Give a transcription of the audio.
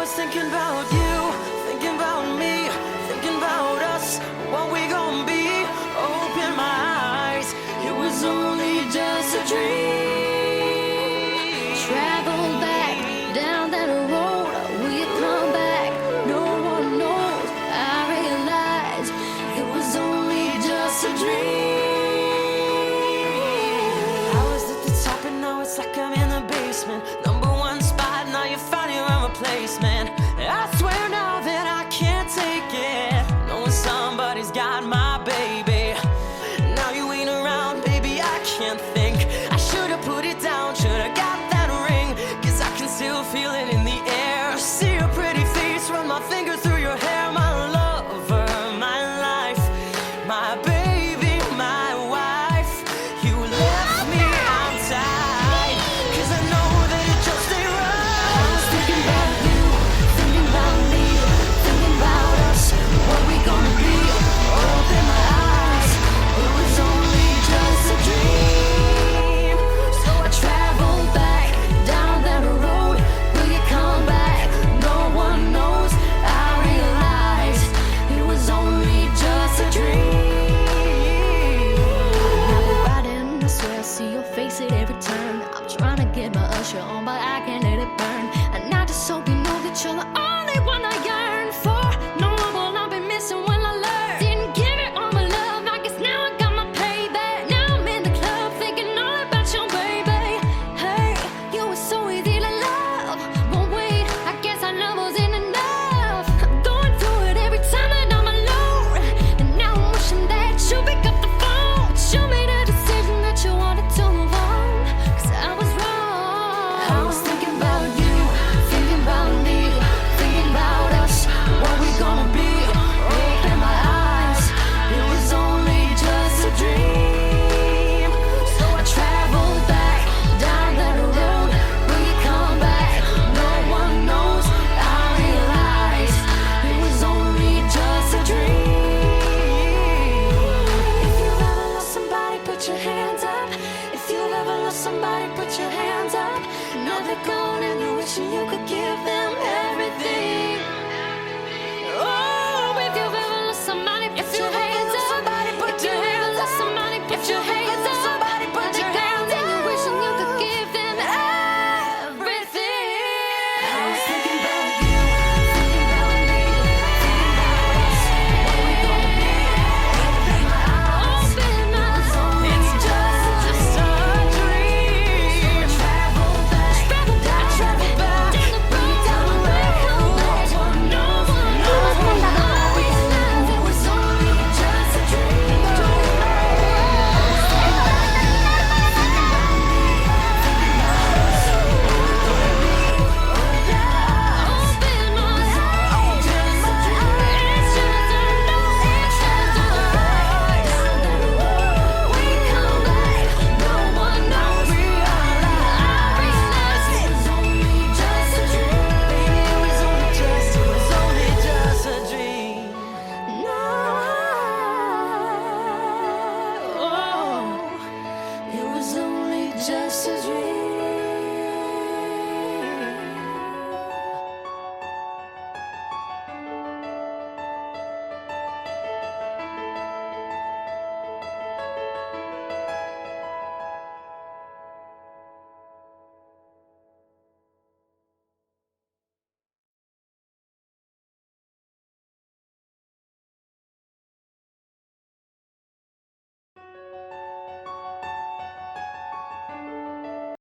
was thinking about you, thinking about me, thinking about us, what we gon' be. Open my eyes, it was only just a dream. Travel back down that road, will you come back? No one knows. I realize it was only just a dream. I was at the top and now it's like I'm in the basement. #1 spot, now you found your own replacement. I swear now that I can't take it, knowing somebody's got my baby. Now you ain't around, baby, I can't think. I should've put it down, should've got that ring, 'cause I can still feel it in the air. See your pretty face, run my fingers through your hair. My lover, my life, my baby, my wife. You left me, I'm tired, 'cause I know that it just ain't right. I was thinking about you, thinking about me, thinking about us, what we gonna be. Open my eyes, it was only just a dream. So I traveled back down that road, will you come back? No one knows. I realized it was only just a dream. I've been riding, I swear I see your face at every turn. I'm trying to get my usher on, but I can't let it burn. And I just hope you know that you're the